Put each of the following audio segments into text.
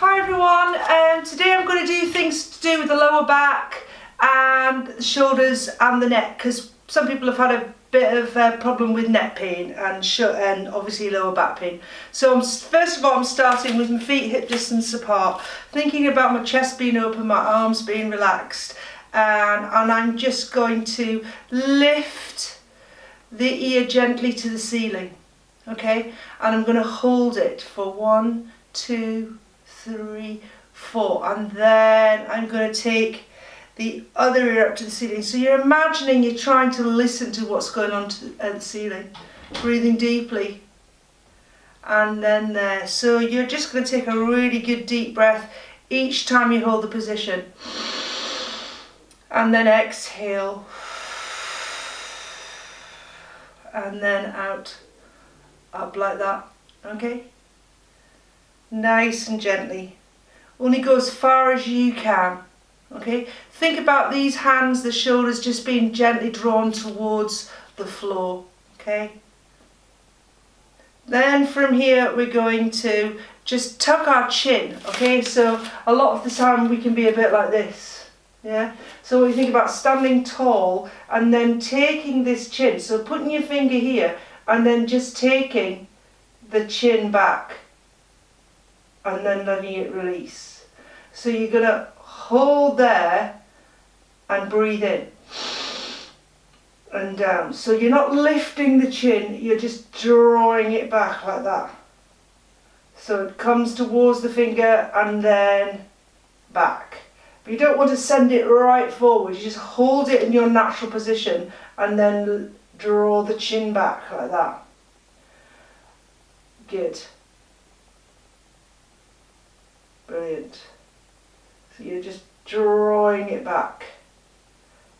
Hi everyone, today I'm going to do things to do with the lower back and the shoulders and the neck, because some people have had a bit of a problem with neck pain and obviously lower back pain. So first of all, I'm starting with my feet hip distance apart, thinking about my chest being open, my arms being relaxed, and I'm just going to lift the ear gently to the ceiling, okay? And I'm going to hold it for 1, 2, 3, 4, and then I'm going to take the other ear up to the ceiling. So you're imagining you're trying to listen to what's going on at the ceiling, breathing deeply, and then there. So you're just going to take a really good deep breath each time you hold the position, and then exhale, and then out, up like that, okay? Nice and gently. Only go as far as you can, okay? Think about these hands, the shoulders just being gently drawn towards the floor, okay? Then from here we're going to just tuck our chin, okay? So a lot of the time we can be a bit like this, yeah? So we think about standing tall and then taking this chin, so putting your finger here and then just taking the chin back and then letting it release. So you're going to hold there and breathe in and down. So you're not lifting the chin, you're just drawing it back like that. So it comes towards the finger and then back. But you don't want to send it right forward, you just hold it in your natural position and then draw the chin back like that. Good. Brilliant. So you're just drawing it back.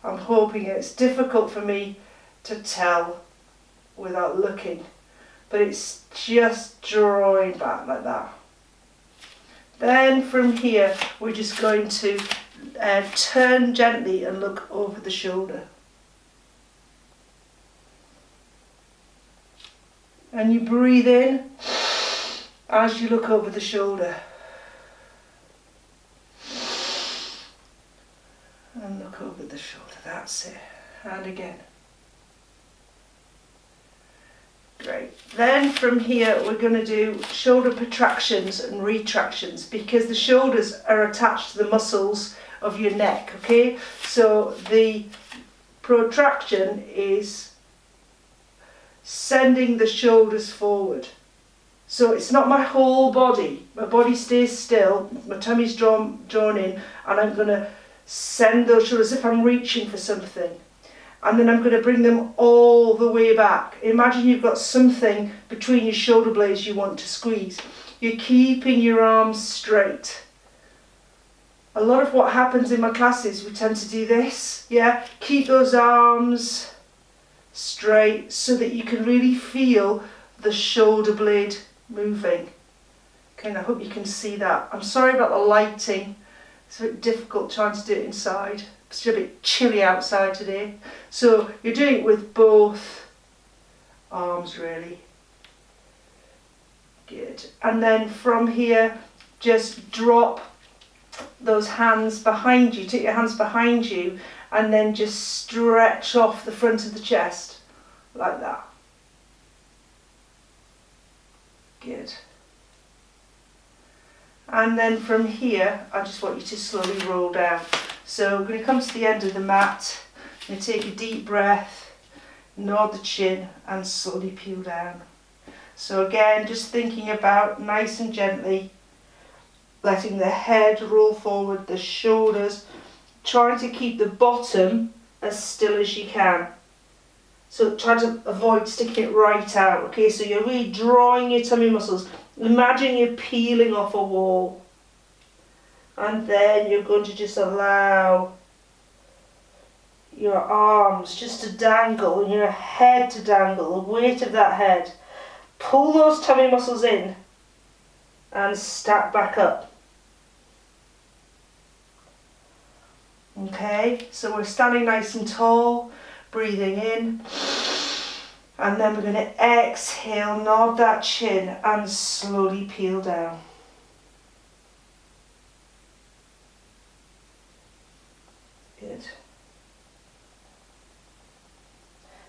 I'm hoping it's difficult for me to tell without looking, but it's just drawing back like that. Then from here we're just going to turn gently and look over the shoulder. And you breathe in as you look over the shoulder. And look over the shoulder, that's it. And again. Great. Then from here we're going to do shoulder protractions and retractions, because the shoulders are attached to the muscles of your neck, okay? So the protraction is sending the shoulders forward. So it's not my whole body. My body stays still, my tummy's drawn in, and I'm going to send those shoulders as if I'm reaching for something. And then I'm going to bring them all the way back. Imagine you've got something between your shoulder blades you want to squeeze. You're keeping your arms straight. A lot of what happens in my classes, we tend to do this, yeah? Keep those arms straight so that you can really feel the shoulder blade moving. Okay, and I hope you can see that. I'm sorry about the lighting. It's a bit difficult trying to do it inside. It's a bit chilly outside today. So you're doing it with both arms really. Good. And then from here, just drop those hands behind you. Take your hands behind you and then just stretch off the front of the chest like that. Good. And then from here, I just want you to slowly roll down. So we're going to come to the end of the mat. I'm going to take a deep breath, nod the chin, and slowly peel down. So again, just thinking about nice and gently, letting the head roll forward, the shoulders, trying to keep the bottom as still as you can. So try to avoid sticking it right out, okay? So you're really drawing your tummy muscles. Imagine you're peeling off a wall. And then you're going to just allow your arms just to dangle and your head to dangle, the weight of that head. Pull those tummy muscles in and stack back up. Okay, so we're standing nice and tall, breathing in. And then we're going to exhale, nod that chin and slowly peel down. Good.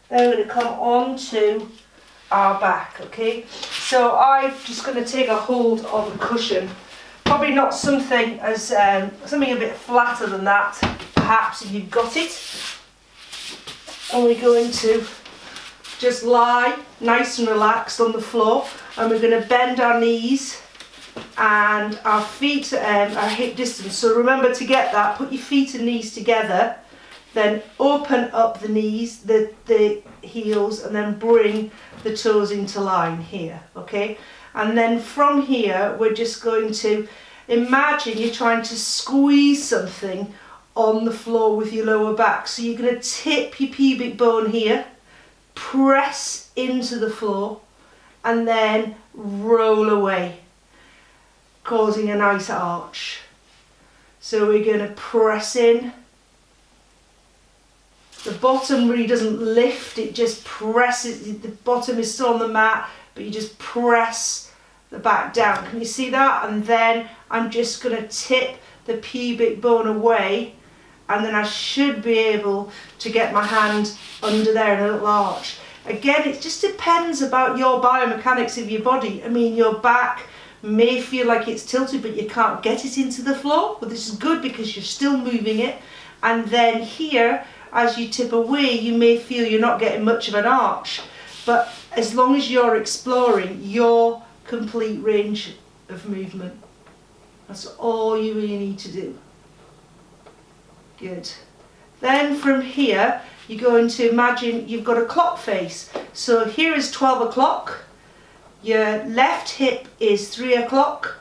Then we're going to come on to our back, okay? So I'm just going to take a hold of a cushion. Probably not something as something a bit flatter than that, perhaps, if you've got it. And we're going to just lie nice and relaxed on the floor, and we're going to bend our knees and our feet are hip distance. So remember to get that, put your feet and knees together, then open up the knees, the heels, and then bring the toes into line here, okay? And then from here, we're just going to imagine you're trying to squeeze something on the floor with your lower back. So you're going to tip your pubic bone here, press into the floor, and then roll away, causing a nice arch. So we're going to press in. The bottom really doesn't lift, it just presses, the bottom is still on the mat, but you just press the back down. Can you see that? And then I'm just going to tip the pubic bone away, and then I should be able to get my hand under there in a little arch. Again, it just depends about your biomechanics of your body. I mean, your back may feel like it's tilted, but you can't get it into the floor. But this is good because you're still moving it. And then here, as you tip away, you may feel you're not getting much of an arch. But as long as you're exploring your complete range of movement, that's all you really need to do. Good. Then from here, you're going to imagine you've got a clock face. So here is 12 o'clock. Your left hip is 3 o'clock.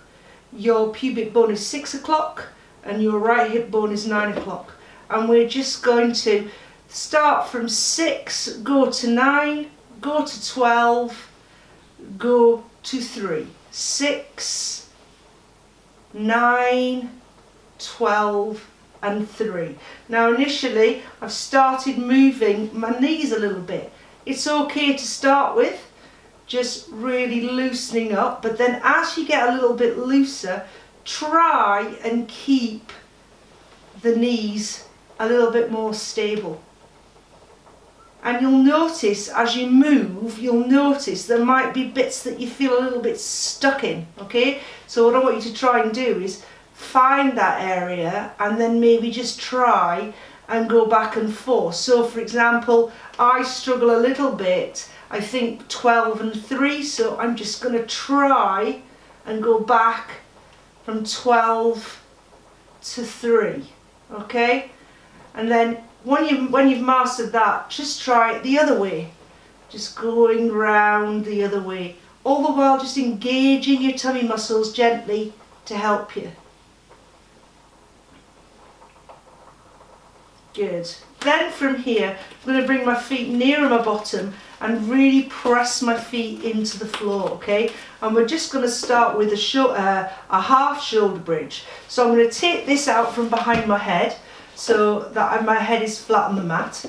Your pubic bone is 6 o'clock. And your right hip bone is 9 o'clock. And we're just going to start from 6, go to 9, go to 12, go to 3. 6, 9, 12, and 3. Now initially I've started moving my knees a little bit. It's okay to start with, just really loosening up, but then as you get a little bit looser, try and keep the knees a little bit more stable. And you'll notice as you move, you'll notice there might be bits that you feel a little bit stuck in, okay? So what I want you to try and do is find that area and then maybe just try and go back and forth. So for example, I struggle a little bit, I think 12 and 3, so I'm just going to try and go back from 12 to 3, okay? And then when you've mastered that, just try it the other way, just going round the other way, all the while just engaging your tummy muscles gently to help you. Good. Then from here, I'm going to bring my feet nearer my bottom and really press my feet into the floor, okay? And we're just going to start with a half shoulder bridge. So I'm going to take this out from behind my head so that my head is flat on the mat,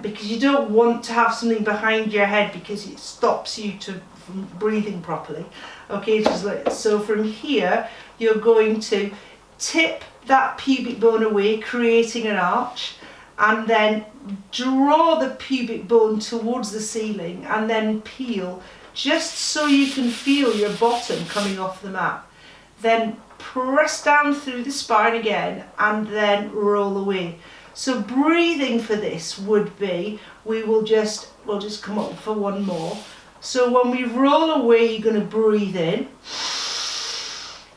because you don't want to have something behind your head because it stops you from breathing properly. Okay, just like so. From here, you're going to tip that pubic bone away, creating an arch, and then draw the pubic bone towards the ceiling and then peel, just so you can feel your bottom coming off the mat. Then press down through the spine again and then roll away. So breathing for this would be, we'll just come up for one more. So when we roll away, you're going to breathe in.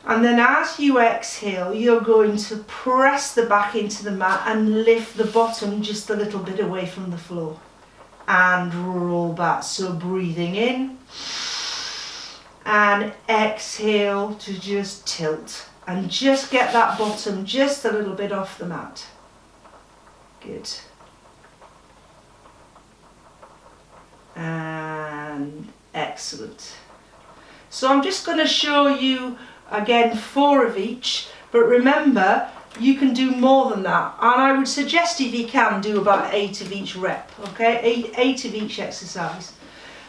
And then as you exhale, you're going to press the back into the mat and lift the bottom just a little bit away from the floor. And roll back. So breathing in. And exhale to just tilt. And just get that bottom just a little bit off the mat. Good. And excellent. So I'm just going to show you again 4 of each, but remember you can do more than that, and I would suggest if you can do about 8 of each rep, okay, 8 of each exercise.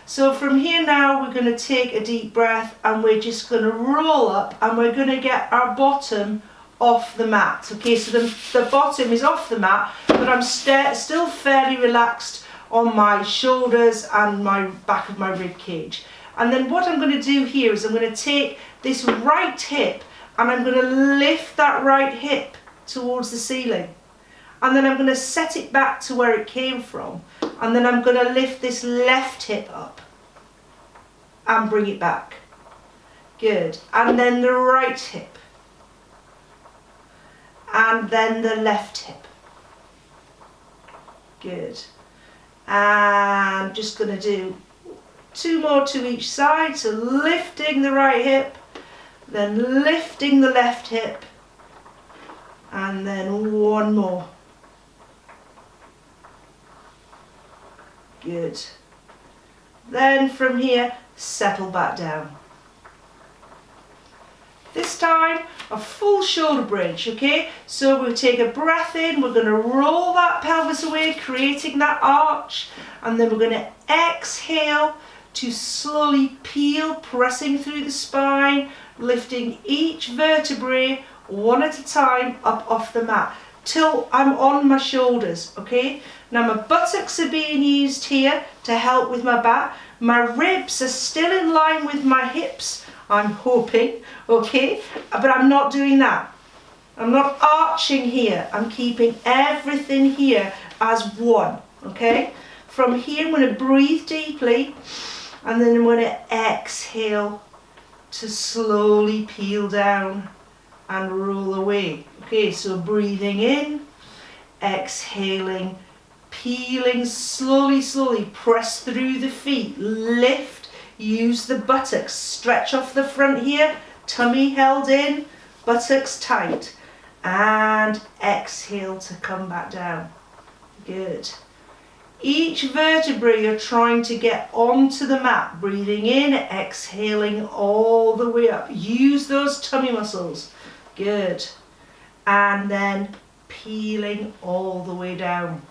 So from here now we're going to take a deep breath and we're just going to roll up and we're going to get our bottom off the mat. Okay, so the bottom is off the mat, but I'm still fairly relaxed on my shoulders and my back of my rib cage. And then what I'm going to do here is I'm going to take this right hip and I'm going to lift that right hip towards the ceiling. And then I'm going to set it back to where it came from. And then I'm going to lift this left hip up and bring it back. Good. And then the right hip. And then the left hip. Good. And I'm just going to do 2 more to each side. So lifting the right hip, then lifting the left hip, and then 1 more. Good. Then from here, settle back down. This time, a full shoulder bridge, okay? So we'll take a breath in, we're going to roll that pelvis away, creating that arch, and then we're going to exhale to slowly peel, pressing through the spine, lifting each vertebrae one at a time up off the mat till I'm on my shoulders, okay? Now my buttocks are being used here to help with my back. My ribs are still in line with my hips, I'm hoping, okay? But I'm not doing that. I'm not arching here. I'm keeping everything here as one, okay? From here I'm going to breathe deeply and then I'm going to exhale to slowly peel down and roll away. Okay, so breathing in, exhaling, peeling slowly, slowly, press through the feet, lift, use the buttocks, stretch off the front here, tummy held in, buttocks tight, and exhale to come back down. Good. Each vertebrae you're trying to get onto the mat, breathing in, exhaling all the way up. Use those tummy muscles. Good. And then peeling all the way down.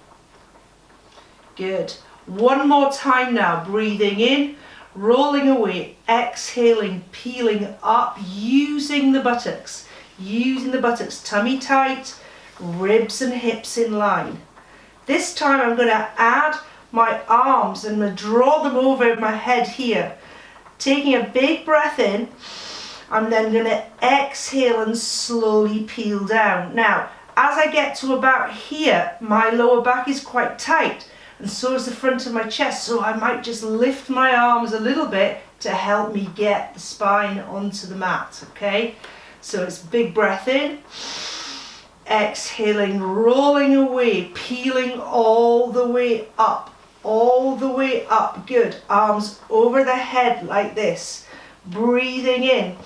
Good. 1 more time now, breathing in, rolling away, exhaling, peeling up, using the buttocks, tummy tight, ribs and hips in line. This time I'm going to add my arms and I'm going to draw them over my head here. Taking a big breath in, I'm then going to exhale and slowly peel down. Now, as I get to about here, my lower back is quite tight and so is the front of my chest, so I might just lift my arms a little bit to help me get the spine onto the mat, okay? So it's big breath in. Exhaling, rolling away, peeling all the way up, good. Arms over the head like this, breathing in,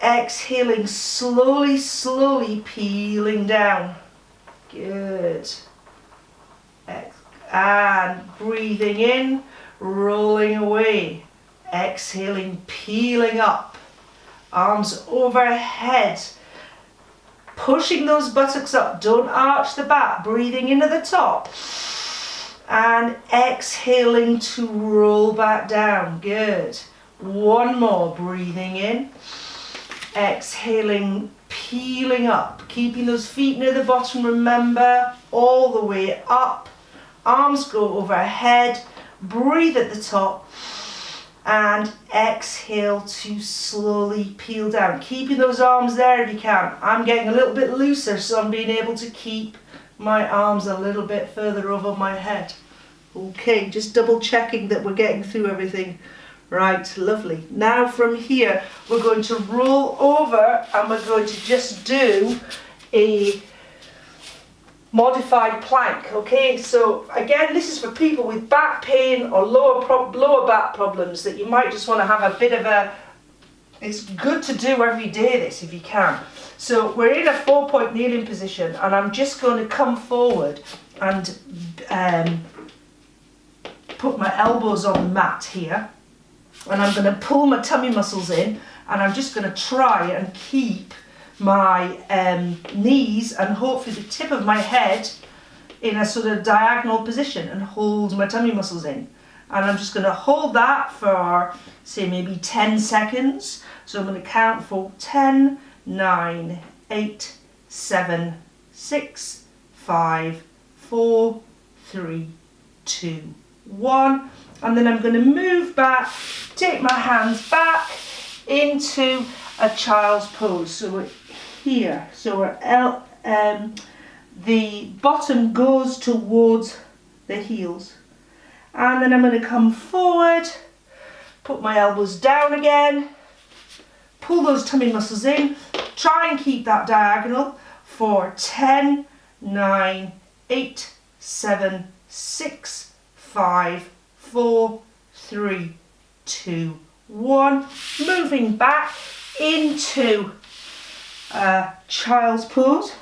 exhaling, slowly, slowly peeling down, good. And breathing in, rolling away, exhaling, peeling up, arms overhead, pushing those buttocks up, don't arch the back, breathing into the top and exhaling to roll back down, good. 1 more, breathing in, exhaling, peeling up, keeping those feet near the bottom, remember, all the way up, arms go overhead, breathe at the top and exhale to slowly peel down, keeping those arms there if you can. I'm getting a little bit looser so I'm being able to keep my arms a little bit further over my head. Okay, just double checking that we're getting through everything. Right, lovely. Now from here we're going to roll over and we're going to just do a modified plank, okay? So again, this is for people with back pain or lower back problems that you might just want to have a bit of a, it's good to do every day this if you can. So we're in a 4-point kneeling position and I'm just going to come forward and put my elbows on the mat here and I'm going to pull my tummy muscles in and I'm just going to try and keep my knees and hopefully the tip of my head in a sort of diagonal position and hold my tummy muscles in. And I'm just going to hold that for, say, maybe 10 seconds. So I'm going to count for 10, 9, 8, 7, 6, 5, 4, 3, 2, 1. And then I'm going to move back, take my hands back into a child's pose. So we're here. So we're the bottom goes towards the heels. And then I'm going to come forward, put my elbows down again, pull those tummy muscles in, try and keep that diagonal for 10, 9, 8, 7, 6, 5, 4, 3, 2, 1. Moving back into child's pose.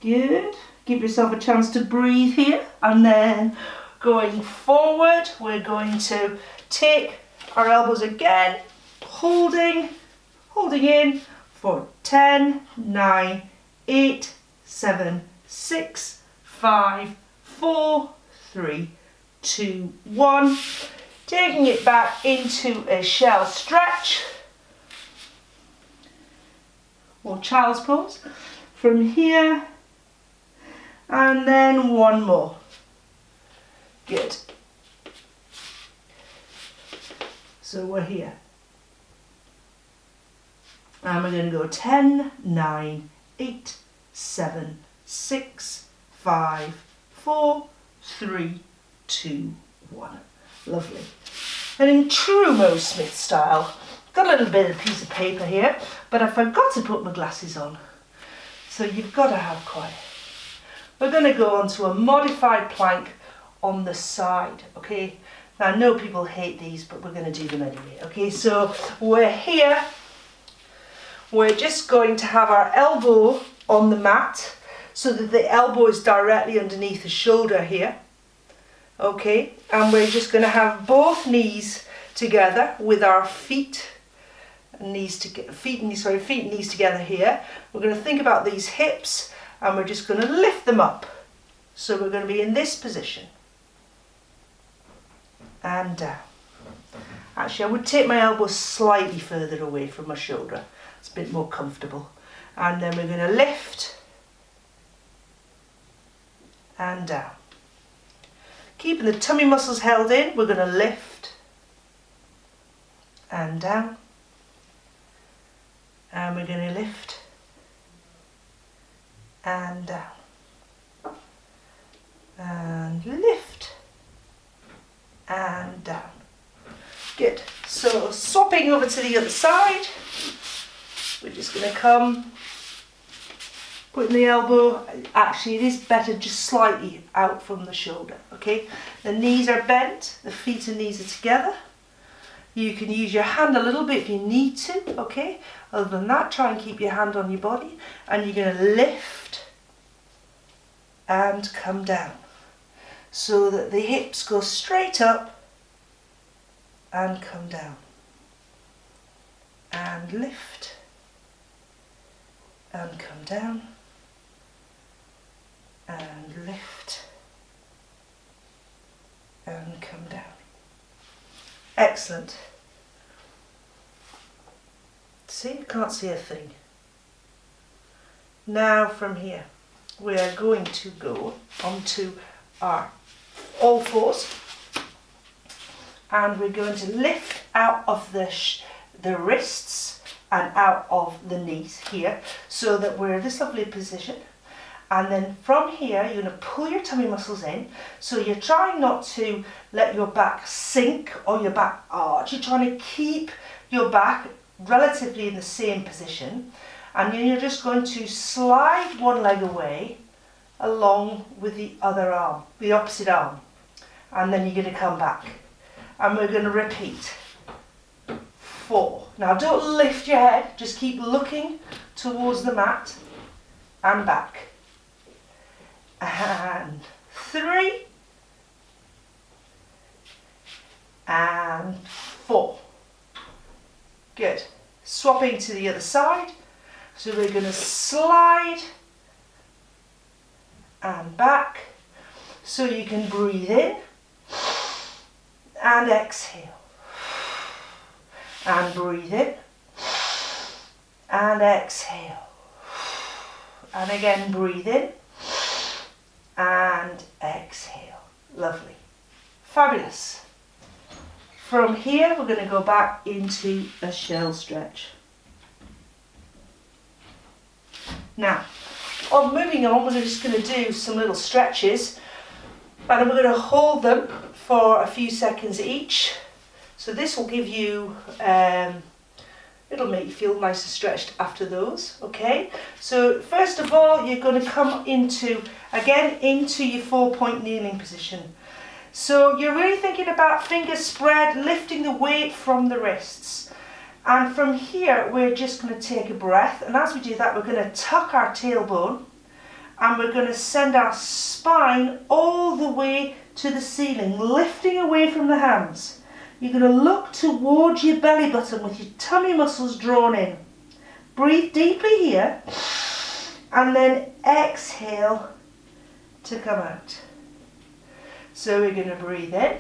Good. Give yourself a chance to breathe here. And then going forward, we're going to take our elbows again, holding in for 10, 9, 8, 7, 6, 5, 4, 3, 2, 1. Taking it back into a shell stretch or child's pose from here, and then one more. Good. So we're here. And we're going to go 10, 9, 8, 7, 6, 5, 4, 3, 2, 1. Lovely. And in true Mo Smith style, got a little bit of piece of paper here, but I forgot to put my glasses on. So you've got to have quiet. We're going to go on to a modified plank on the side, okay? Now I know people hate these, but we're going to do them anyway, okay? So we're here. We're just going to have our elbow on the mat so that the elbow is directly underneath the shoulder here. Okay, and we're just going to have both knees together with our feet and knees together here. We're going to think about these hips and we're just going to lift them up. So we're going to be in this position. And down. Actually, I would take my elbow slightly further away from my shoulder. It's a bit more comfortable. And then we're going to lift and down. Keeping the tummy muscles held in, we're going to lift and down. And we're going to lift and down. And lift and down. Good. So swapping over to the other side, we're just going to come, putting the elbow, actually it is better just slightly out from the shoulder, okay? The knees are bent, the feet and knees are together. You can use your hand a little bit if you need to, okay? Other than that, try and keep your hand on your body, and you're going to lift and come down so that the hips go straight up and come down. And lift and come down. And lift and come down. Excellent. See, you can't see a thing. Now from here, we are going to go onto our all fours, and we're going to lift out of the wrists and out of the knees here, so that we're in this lovely position. And then from here, you're going to pull your tummy muscles in. So you're trying not to let your back sink or your back arch. You're trying to keep your back relatively in the same position. And then you're just going to slide one leg away along with the other arm, the opposite arm. And then you're going to come back. And we're going to repeat. 4. Now don't lift your head, just keep looking towards the mat and back. And 3 and 4. Good. Swapping to the other side. So we're going to slide and back so you can breathe in and exhale. And breathe in and exhale. And again, breathe in and exhale. Lovely. Fabulous. From here, we're going to go back into a shell stretch. Now, moving on, we're just going to do some little stretches, and we're going to hold them for a few seconds each. So this will give you, it'll make you feel nice and stretched after those, okay? So first of all, you're going to come into your 4-point kneeling position. So you're really thinking about fingers spread, lifting the weight from the wrists. And from here, we're just going to take a breath. And as we do that, we're going to tuck our tailbone. And we're going to send our spine all the way to the ceiling, lifting away from the hands. You're going to look towards your belly button with your tummy muscles drawn in. Breathe deeply here. And then exhale to come out. So we're going to breathe in.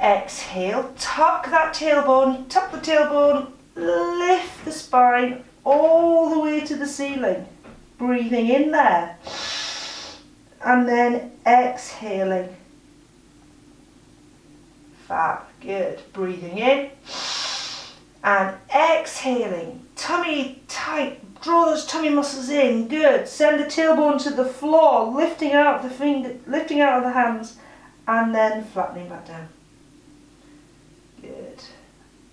Exhale, tuck the tailbone, lift the spine all the way to the ceiling. Breathing in there. And then exhaling. Fab, good. Breathing in. And exhaling. Tummy tight. Draw those tummy muscles in. Good. Send the tailbone to the floor, lifting out of the hands, and then flattening back down. Good.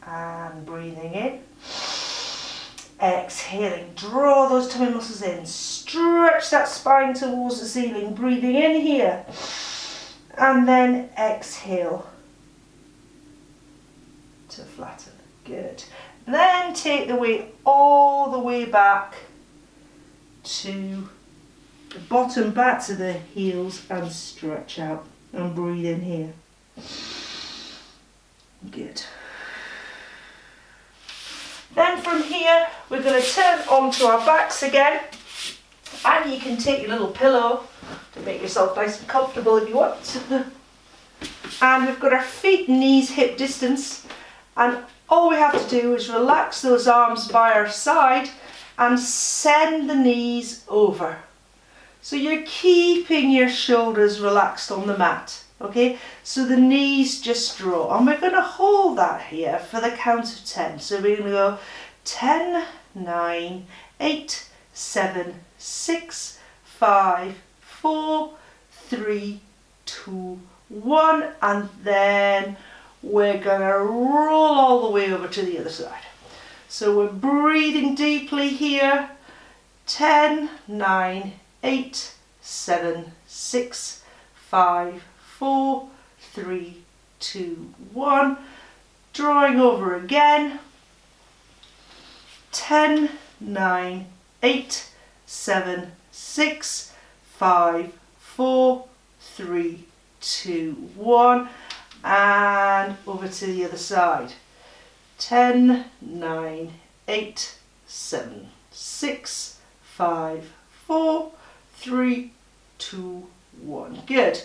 And breathing in. Exhaling. Draw those tummy muscles in. Stretch that spine towards the ceiling. Breathing in here. And then exhale to flatten. Good. Then take the weight all the way back to the bottom, back to the heels, and stretch out. And breathe in here. Good. Then from here, we're going to turn onto our backs again. And you can take your little pillow to make yourself nice and comfortable if you want. And we've got our feet, knees, hip distance. And all we have to do is relax those arms by our side and send the knees over. So you're keeping your shoulders relaxed on the mat. Okay, so the knees just draw, and we're going to hold that here for the count of 10. So we're going to go 10, 9, 8, 7, 6, 5, 4, 3, 2, 1, and then we're going to roll all the way over to the other side. So we're breathing deeply here. 10, 9, 8, 7, 6, 5, 4, 3, 2, 1. Drawing over again. 10, 9, 8, 7, 6, 5, 4, 3, 2, 1. And over to the other side. 10, 9, 8, 7, 6, 5, 4, 3, 2, 1. Good.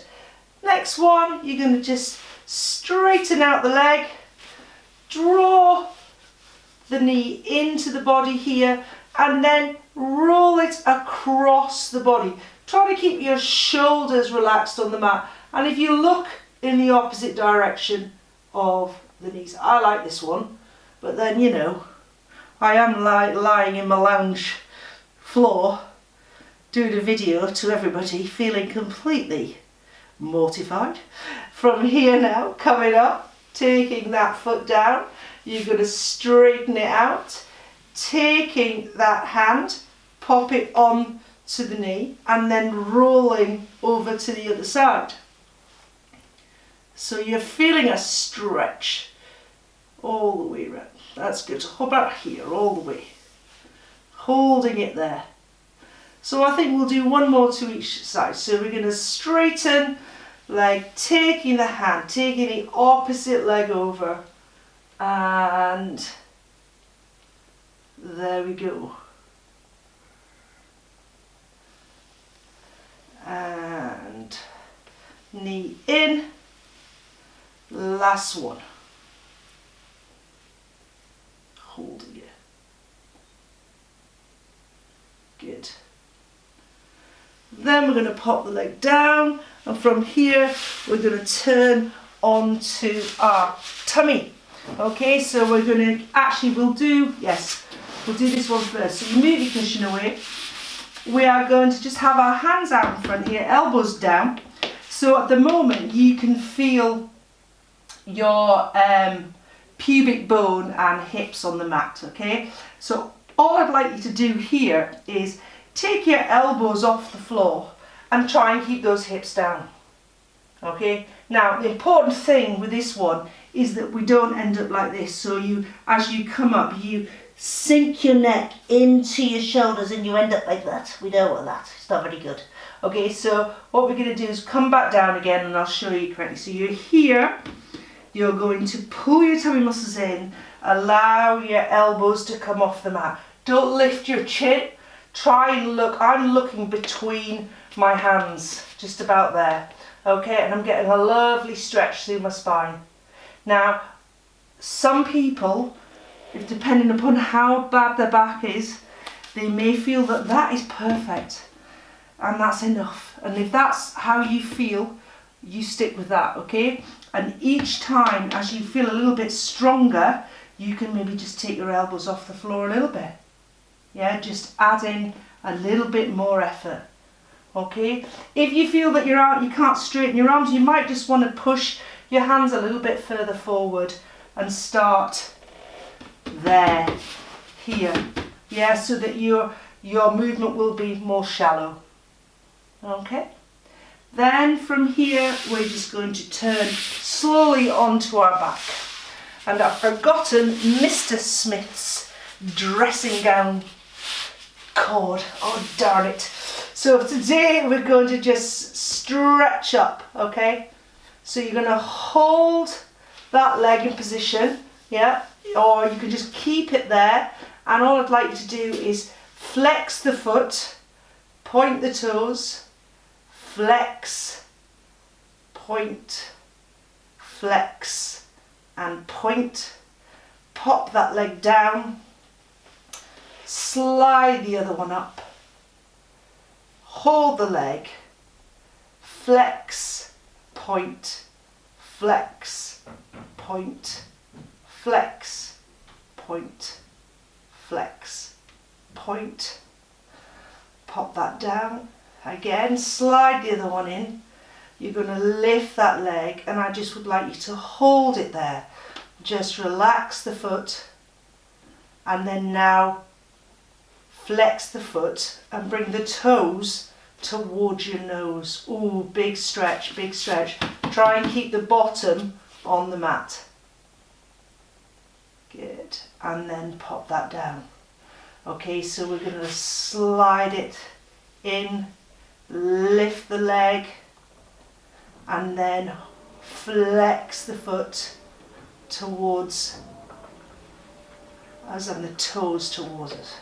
Next one, you're going to just straighten out the leg, draw the knee into the body here, and then roll it across the body. Try to keep your shoulders relaxed on the mat, and if you look in the opposite direction of the knees. I like this one, but then, you know, I am lying in my lounge floor doing a video to everybody, feeling completely mortified. From here now, coming up, taking that foot down, you're going to straighten it out, taking that hand, pop it on to the knee, and then rolling over to the other side. So you're feeling a stretch all the way around. That's good. How about here, all the way? Holding it there. So I think we'll do one more to each side. So we're going to straighten leg, taking the hand, taking the opposite leg over, and there we go. And knee in. Last one. Holding it. Good. Then we're going to pop the leg down, and from here we're going to turn onto our tummy. Okay, so we're going to we'll do this one first. So you move your cushion away. We are going to just have our hands out in front here, elbows down. So at the moment you can feel your pubic bone and hips on the mat, okay? So all I'd like you to do here is take your elbows off the floor and try and keep those hips down, okay? Now the important thing with this one is that we don't end up like this. So as you come up, you sink your neck into your shoulders and you end up like that. We don't want that, it's not very good. Okay, so what we're going to do is come back down again, and I'll show you correctly. So you're here, you're going to pull your tummy muscles in, allow your elbows to come off the mat. Don't lift your chin, try and look, I'm looking between my hands, just about there. Okay, and I'm getting a lovely stretch through my spine. Now, some people, depending upon how bad their back is, they may feel that that is perfect and that's enough. And if that's how you feel, you stick with that, okay? And each time as you feel a little bit stronger, you can maybe just take your elbows off the floor a little bit. Yeah, just adding a little bit more effort. Okay? If you feel that you can't straighten your arms, you might just want to push your hands a little bit further forward and start there, here. Yeah, so that your movement will be more shallow. Okay? Then from here, we're just going to turn slowly onto our back. And I've forgotten Mr. Smith's dressing gown cord. Oh, darn it. So today we're going to just stretch up, okay? So you're going to hold that leg in position, yeah? Or you can just keep it there. And all I'd like you to do is flex the foot, point the toes, flex, point, flex, and point. Pop that leg down, slide the other one up, hold the leg, flex, point, flex, point, flex, point, flex, point. Pop that down. Again, slide the other one in. You're going to lift that leg, and I just would like you to hold it there. Just relax the foot, and then now flex the foot and bring the toes towards your nose. Ooh, big stretch, big stretch. Try and keep the bottom on the mat. Good. And then pop that down. Okay, so we're going to slide it in, lift the leg, and then flex the foot towards us and the toes towards it.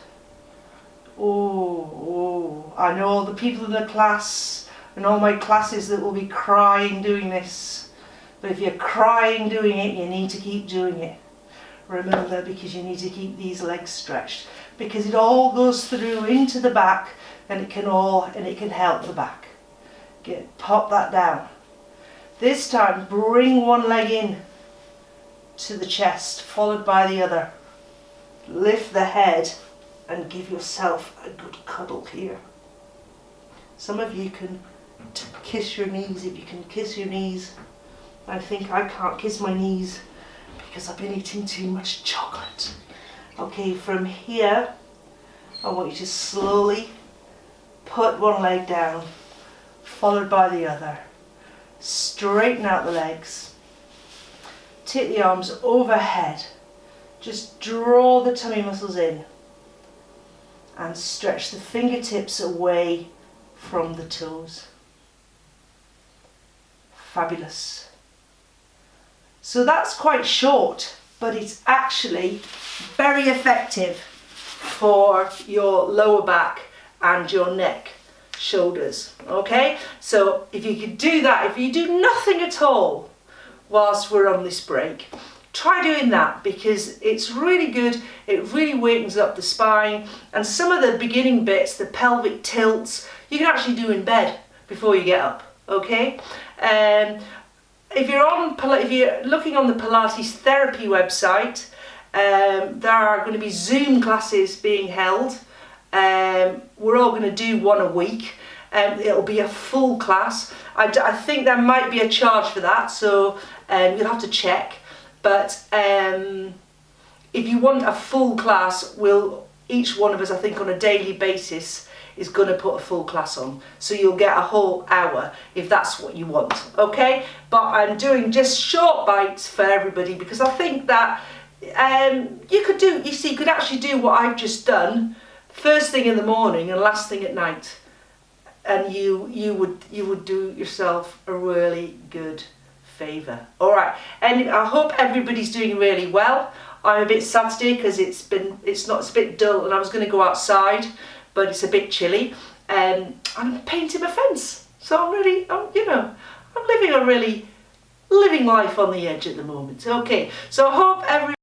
Oh, I know all the people in the class and all my classes that will be crying doing this. But if you're crying doing it, you need to keep doing it. Remember, because you need to keep these legs stretched, because it all goes through into the back, and it can help the back. Good. Pop that down. This time, bring one leg in to the chest, followed by the other. Lift the head and give yourself a good cuddle here. Some of you can kiss your knees if you can kiss your knees. I think I can't kiss my knees because I've been eating too much chocolate. Okay, from here, I want you to slowly put one leg down, followed by the other. Straighten out the legs. Take the arms overhead. Just draw the tummy muscles in and stretch the fingertips away from the toes. Fabulous. So that's quite short, but it's actually very effective for your lower back and your neck, shoulders. Okay, so if you could do that, if you do nothing at all whilst we're on this break, try doing that because it's really good. It really wakens up the spine, and some of the beginning bits, the pelvic tilts, you can actually do in bed before you get up. Okay. If you're looking on the Pilates therapy website, there are going to be Zoom classes being held. We're all going to do one a week. It'll be a full class. I think there might be a charge for that, so you'll have to check. But if you want a full class, each one of us, I think on a daily basis, is going to put a full class on. So you'll get a whole hour if that's what you want, okay? But I'm doing just short bites for everybody because I think that you could actually do what I've just done first thing in the morning and last thing at night. And you would do yourself a really good favour. All right, and I hope everybody's doing really well. I'm a bit sad today because it's a bit dull, and I was going to go outside, but it's a bit chilly. And I'm painting my fence, so I'm living life on the edge at the moment. Okay, so I hope everybody